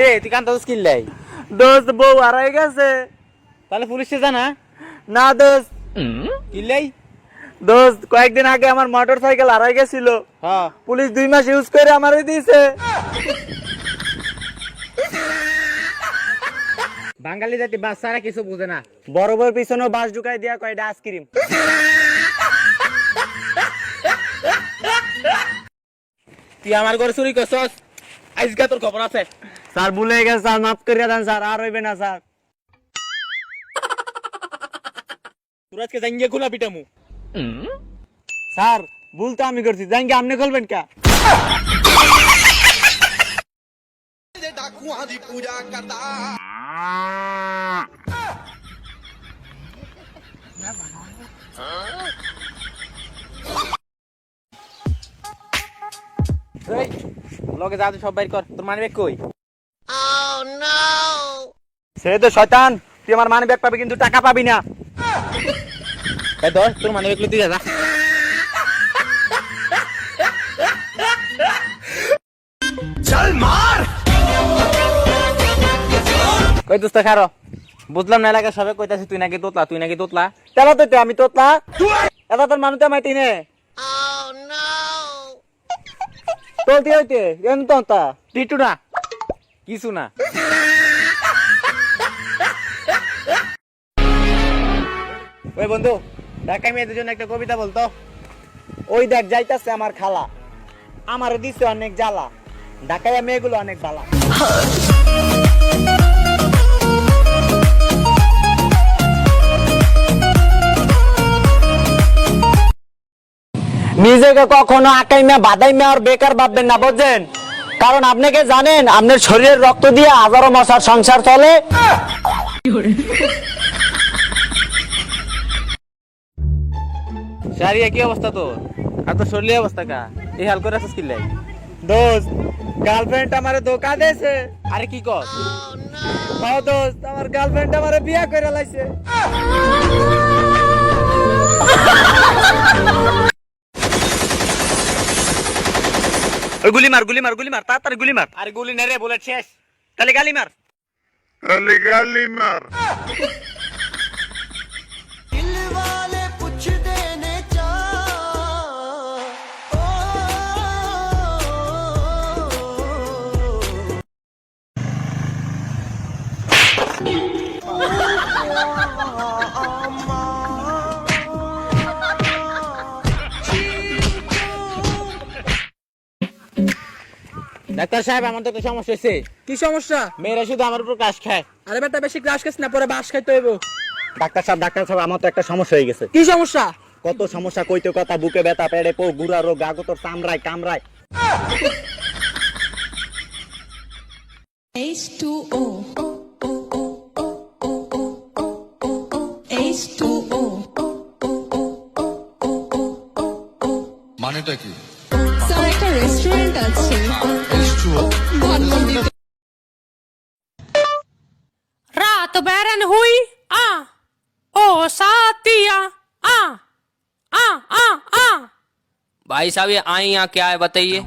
কিরে তুই কান্তাছিস কিল্লাই? দোস্ত বউ হারাই গেছে। তাহলে পুলিশে জানা না দোস্ত, কিল্লাই? দোস্ত কয়েকদিন আগে আমার মোটর সাইকেল হারাই গেছিল, হ্যাঁ পুলিশ 2 মাস ইউজ করে আমারে দিয়েছে। বাঙালি জাতি বাচ্চারা কিছু বুঝে না। বড় বড় পিছনেও বাস ঢুকাই দিয়া কয়টা আইসক্রিম। তুই আমার ঘরে চুরি করছস, আজকে তোর খবর আছে। স্যার ভুলে গেছে স্যার, মাফ করিয়া দেন স্যার, আর হইবে না স্যার। তোর আজকে জাঙ্গিয়ে খোলা পিটামু। স্যার ভুল তো আমি করছি, জাঙ্গি আপনি খুলবেন কে? এই লগে যা তুই সব বাইর কর, তোর মানি ব্যাগ কই? সে তো শয়তান, তুই আমার মানি ব্যাগ পাবি কিন্তু টাকা পাবি না। এই ধর তোর মানি ব্যাগ তুই যা। চল মার। কই দোস্ত খারো, বুঝলাম না এলাকা সবাই কইতাছিস তুই নাকি তোতলা, তুই নাকি তোতলা। তেলা তো আমি তোতলা, এটা তোর মানুষ মাইতি নে। তোলতি হইতে এন তোতা টিটু না কিছু না। ওই বন্ধু, ঢাকায় মেয়েদের জন্য একটা কবিতা বলতো। ওই দেখ যাইতাছে আমার খালা, আমার দিছে অনেক জ্বালা, ঢাকায় মেয়েগুলো অনেক বালা। নিজেকে কখনো আকাইমা বাদাইমা আর বেকার ভাববেন না, বুঝছেন? কারণ আপনাকে জানেন আপনার শরীরের রক্ত দিয়ে হাজারো মশার সংসার চলে। শারিয়া কি অবস্থা তোর? আর তোর শরীরের অবস্থা কা? এই হাল করে আছিস কিল্লাই? দোস্ত গার্লফ্রেন্ড আমারে ধোকা দিয়েছে। আরে কি কর? হ্যাঁ দোস্ত, আমার গার্লফ্রেন্ড আমারে বিয়া করে লাইছে। ওই গুলি মার, গুলি মার, গুলি মার, তাড়াতাড়ি গুলি মার। আরে গুলি না রে, বুলেট শেষ। তাহলে গালি মার। ডাক্তার সাহেব আমার তো একটা সমস্যা হয়েছে। কি সমস্যা? মেয়েরা শুধু আমার উপর ক্রাশ খায়। আরে বেটা বেশি ক্রাশ খাস না, পরে বাস খাইতে হইব। ডাক্তার সাহেব আমার তো একটা সমস্যা হয়ে গেছে। কি সমস্যা? কত সমস্যা কইতে কথা, বুকে ব্যথা, পেড়ে পো, গুড়া রোগ, আগতর চামড়ায় কামড়ায়। H2O H2O মানেটা কি? স্যার একটা রেস্টুরেন্ট আছে ধানমন্ডিতে। रात बैरन हुई ओ साथिया आ आ आ आ भाई साहब ये आई यहाँ क्या है बताइए।